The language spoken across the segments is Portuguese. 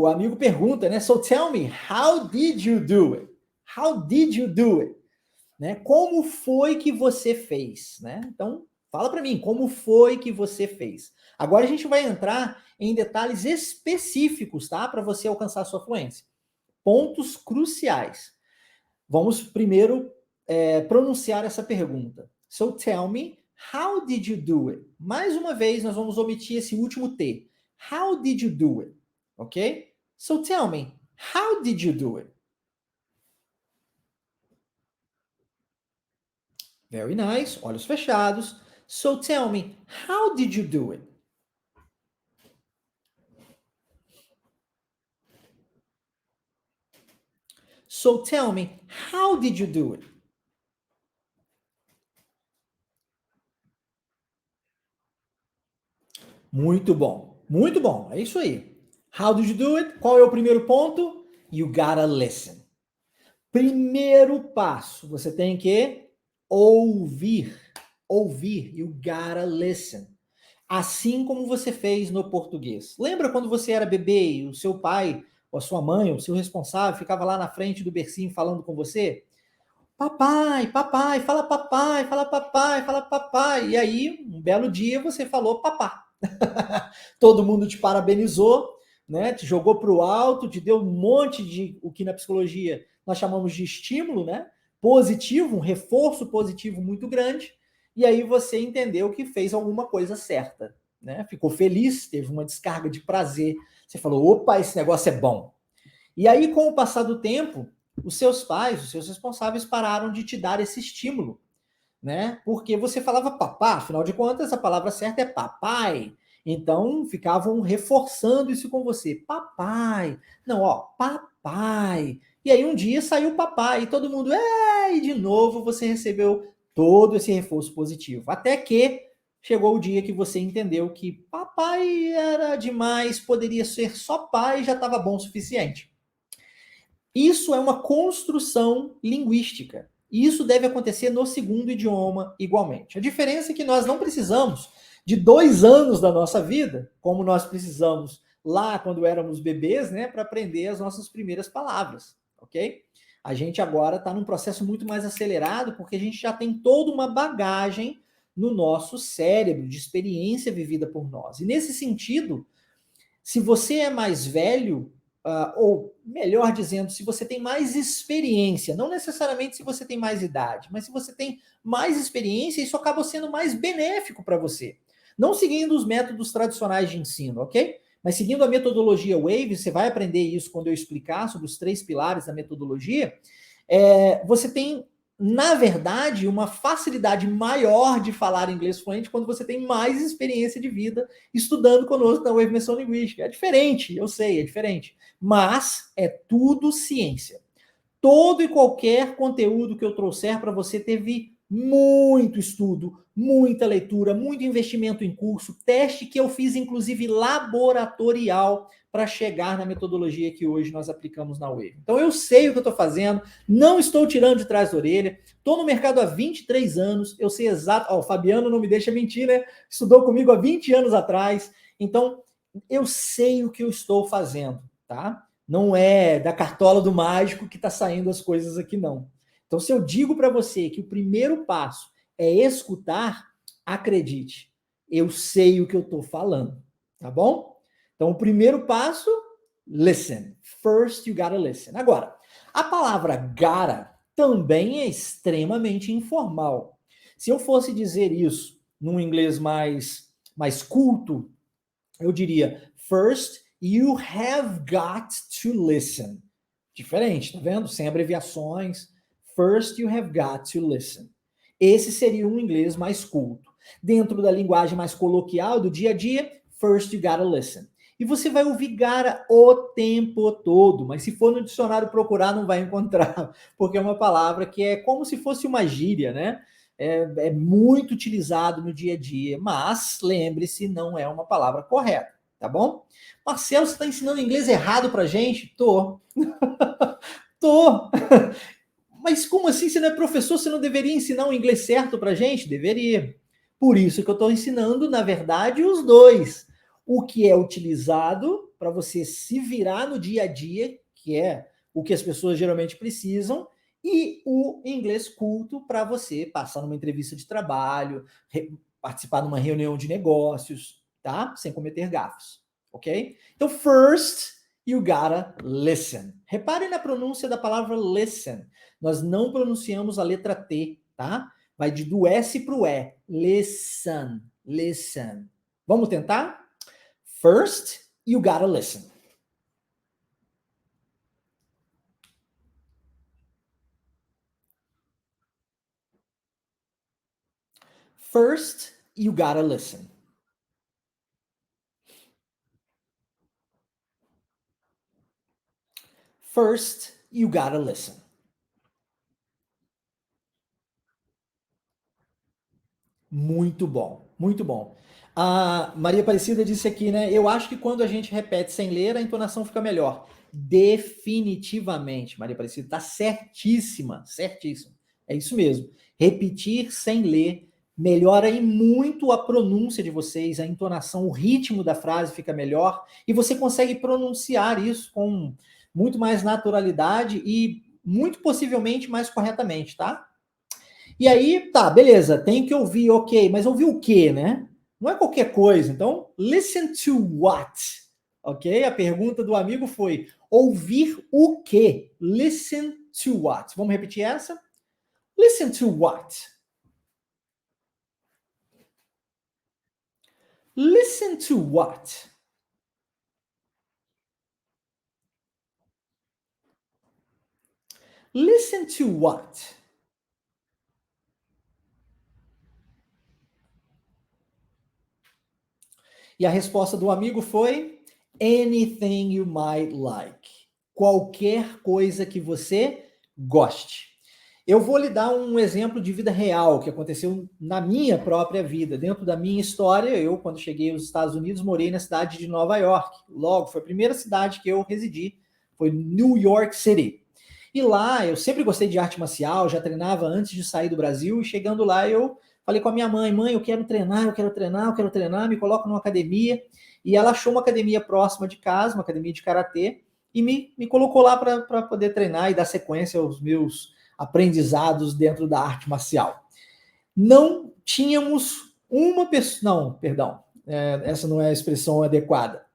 o amigo pergunta, né? So tell me, how did you do it? How did you do it? Né? Como foi que você fez? Né? Então, fala para mim, como foi que você fez? Agora a gente vai entrar em detalhes específicos, tá? Para você alcançar a sua fluência. Pontos cruciais. Vamos primeiro pronunciar essa pergunta. So tell me, how did you do it? Mais uma vez, nós vamos omitir esse último T. How did you do it? Ok? So tell me, how did you do it? Very nice. Olhos fechados. So tell me, how did you do it? So tell me, how did you do it? Muito bom. Muito bom. É isso aí. How did you do it? Qual é o primeiro ponto? You gotta listen. Primeiro passo, você tem que ouvir. Ouvir. You gotta listen. Assim como você fez no português. Lembra quando você era bebê e o seu pai, ou a sua mãe, ou o seu responsável, ficava lá na frente do bercinho falando com você? Papai, papai, fala papai, fala papai, fala papai. E aí, um belo dia, você falou papá. Todo mundo te parabenizou, né? Te jogou para o alto, te deu um monte de o que na psicologia nós chamamos de estímulo, né? Positivo, um reforço positivo muito grande. E aí você entendeu que fez alguma coisa certa, né? Ficou feliz, teve uma descarga de prazer. Você falou: opa, esse negócio é bom. E aí, com o passar do tempo, os seus pais, os seus responsáveis pararam de te dar esse estímulo, né? Porque você falava papá, afinal de contas, a palavra certa é papai. Então, ficavam reforçando isso com você. Papai. Não, ó, papai. E aí um dia saiu papai e todo mundo, e de novo você recebeu todo esse reforço positivo. Até que chegou o dia que você entendeu que papai era demais, poderia ser só pai e já estava bom o suficiente. Isso é uma construção linguística. E isso deve acontecer no segundo idioma igualmente. A diferença é que nós não precisamos de 2 anos da nossa vida, como nós precisamos lá quando éramos bebês, né, para aprender as nossas primeiras palavras, ok? A gente agora está num processo muito mais acelerado, porque a gente já tem toda uma bagagem no nosso cérebro, de experiência vivida por nós. E nesse sentido, se você é mais velho, ou melhor dizendo, se você tem mais experiência, não necessariamente se você tem mais idade, mas se você tem mais experiência, isso acaba sendo mais benéfico para você. Não seguindo os métodos tradicionais de ensino, ok? Mas seguindo a metodologia Wave, você vai aprender isso quando eu explicar sobre os 3 pilares da metodologia. Você tem, na verdade, uma facilidade maior de falar inglês fluente quando você tem mais experiência de vida estudando conosco na Wave Imersão Linguística. É diferente, eu sei, é diferente. Mas é tudo ciência. Todo e qualquer conteúdo que eu trouxer para você teve muito estudo, muita leitura, muito investimento em curso, teste que eu fiz, inclusive laboratorial, para chegar na metodologia que hoje nós aplicamos na Wave. Então eu sei o que eu estou fazendo, não estou tirando de trás da orelha, estou no mercado há 23 anos, eu sei exato. O Fabiano não me deixa mentir, né? Estudou comigo há 20 anos atrás, então eu sei o que eu estou fazendo, tá? Não é da cartola do mágico que está saindo as coisas aqui, não. Então, se eu digo para você que o primeiro passo é escutar, acredite, eu sei o que eu estou falando, tá bom? Então, o primeiro passo, listen. First, you gotta listen. Agora, a palavra gotta também é extremamente informal. Se eu fosse dizer isso num inglês mais culto, eu diria, first, you have got to listen. Diferente, tá vendo? Sem abreviações. First, you have got to listen. Esse seria um inglês mais culto. Dentro da linguagem mais coloquial do dia a dia, first you gotta listen. E você vai ouvir gotta o tempo todo, mas se for no dicionário procurar, não vai encontrar, porque é uma palavra que é como se fosse uma gíria, né? É muito utilizado no dia a dia, mas lembre-se, não é uma palavra correta, tá bom? Marcelo, você está ensinando inglês errado pra gente? Tô. Tô. Mas como assim? Você não é professor, você não deveria ensinar o inglês certo pra gente? Deveria. Por isso que eu estou ensinando, na verdade, os dois. O que é utilizado para você se virar no dia a dia, que é o que as pessoas geralmente precisam, e o inglês culto para você passar numa entrevista de trabalho, participar de uma reunião de negócios, tá? Sem cometer gafos, ok? Então, first, you gotta listen. Reparem na pronúncia da palavra listen. Nós não pronunciamos a letra T, tá? Vai do S para o E. Listen, listen. Vamos tentar? First, you gotta listen. First, you gotta listen. First, you gotta listen. Muito bom, muito bom. A Maria Aparecida disse aqui, né? Eu acho que quando a gente repete sem ler, a entonação fica melhor. Definitivamente, Maria Aparecida, tá certíssima, certíssima. É isso mesmo. Repetir sem ler melhora aí muito a pronúncia de vocês, a entonação, o ritmo da frase fica melhor e você consegue pronunciar isso com muito mais naturalidade e muito possivelmente mais corretamente, tá? E aí, tá, beleza, tenho que ouvir, ok, mas ouvir o quê, né? Não é qualquer coisa. Então, listen to what? Ok? A pergunta do amigo foi: ouvir o quê? Listen to what? Vamos repetir essa? Listen to what? Listen to what? Listen to what? E a resposta do amigo foi: anything you might like. Qualquer coisa que você goste. Eu vou lhe dar um exemplo de vida real que aconteceu na minha própria vida, dentro da minha história. Eu, quando cheguei aos Estados Unidos, morei na cidade de Nova York. Logo, foi a primeira cidade que eu residi, foi New York City. E lá, eu sempre gostei de arte marcial, já treinava antes de sair do Brasil, e chegando lá, eu falei com a minha mãe: mãe, eu quero treinar, eu quero treinar, eu quero treinar, me coloca numa academia. E ela achou uma academia próxima de casa, uma academia de karatê, e me colocou lá para poder treinar e dar sequência aos meus aprendizados dentro da arte marcial. Não tínhamos uma pessoa. Não, perdão, essa não é a expressão adequada.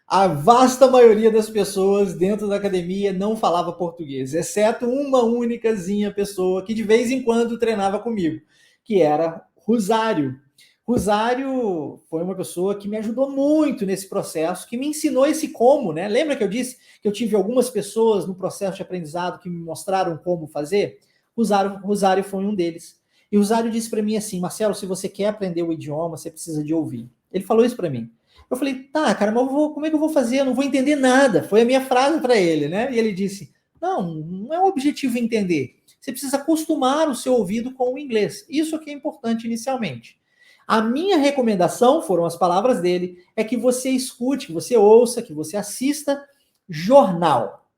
A vasta maioria das pessoas dentro da academia não falava português, exceto uma únicazinha pessoa que de vez em quando treinava comigo, que era Rosário. Rosário foi uma pessoa que me ajudou muito nesse processo, que me ensinou esse como, né? Lembra que eu disse que eu tive algumas pessoas no processo de aprendizado que me mostraram como fazer? Rosário foi um deles. E o Rosário disse para mim assim: Marcelo, se você quer aprender o idioma, você precisa de ouvir. Ele falou isso para mim. Eu falei: tá, cara, mas como é que eu vou fazer? Eu não vou entender nada. Foi a minha frase para ele, né? E ele disse: não é o objetivo entender. Você precisa acostumar o seu ouvido com o inglês. Isso que é importante inicialmente. A minha recomendação, foram as palavras dele, é que você escute, que você ouça, que você assista jornal.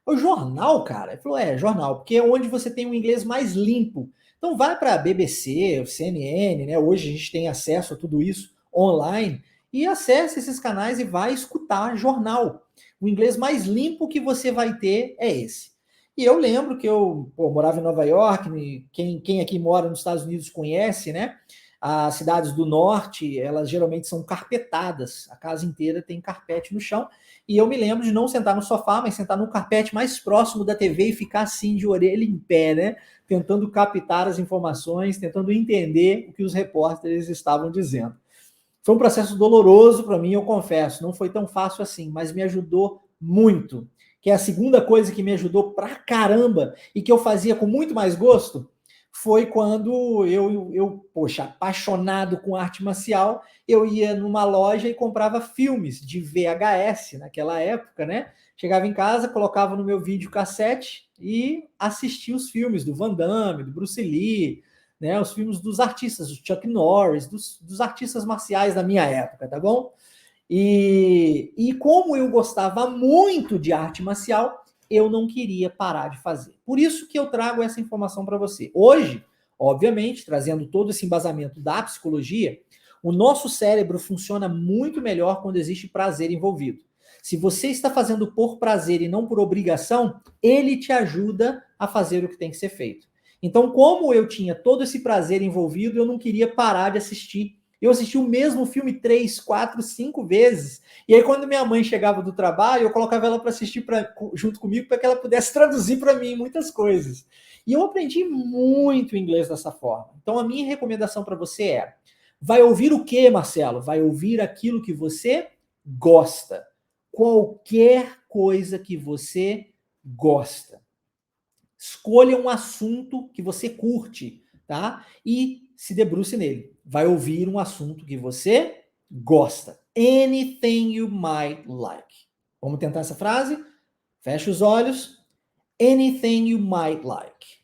O jornal, cara, ele falou: jornal, porque é onde você tem um inglês mais limpo. Então vai para a BBC, o CNN, né? Hoje a gente tem acesso a tudo isso online, e acesse esses canais e vai escutar jornal. O inglês mais limpo que você vai ter é esse. E eu lembro que eu morava em Nova York, quem aqui mora nos Estados Unidos conhece, né? As cidades do norte, elas geralmente são carpetadas, a casa inteira tem carpete no chão, e eu me lembro de não sentar no sofá, mas sentar no carpete mais próximo da TV e ficar assim de orelha em pé, né? Tentando captar as informações, tentando entender o que os repórteres estavam dizendo. Foi um processo doloroso para mim, eu confesso, não foi tão fácil assim, mas me ajudou muito. Que é a segunda coisa que me ajudou pra caramba e que eu fazia com muito mais gosto, foi quando poxa, apaixonado com arte marcial, eu ia numa loja e comprava filmes de VHS naquela época, né? Chegava em casa, colocava no meu videocassete e assistia os filmes do Van Damme, do Bruce Lee, né? Os filmes dos artistas, do Chuck Norris, dos artistas marciais da minha época, tá bom? E como eu gostava muito de arte marcial, eu não queria parar de fazer. Por isso que eu trago essa informação para você. Hoje, obviamente, trazendo todo esse embasamento da psicologia, o nosso cérebro funciona muito melhor quando existe prazer envolvido. Se você está fazendo por prazer e não por obrigação, ele te ajuda a fazer o que tem que ser feito. Então, como eu tinha todo esse prazer envolvido, eu não queria parar de assistir. Eu assisti o mesmo filme 3, 4, 5 vezes. E aí, quando minha mãe chegava do trabalho, eu colocava ela para assistir junto comigo para que ela pudesse traduzir para mim muitas coisas. E eu aprendi muito inglês dessa forma. Então, a minha recomendação para você é: vai ouvir o que, Marcelo? Vai ouvir aquilo que você gosta. Qualquer coisa que você gosta. Escolha um assunto que você curte, tá? E se debruce nele. Vai ouvir um assunto que você gosta. Anything you might like. Vamos tentar essa frase? Feche os olhos. Anything you might like.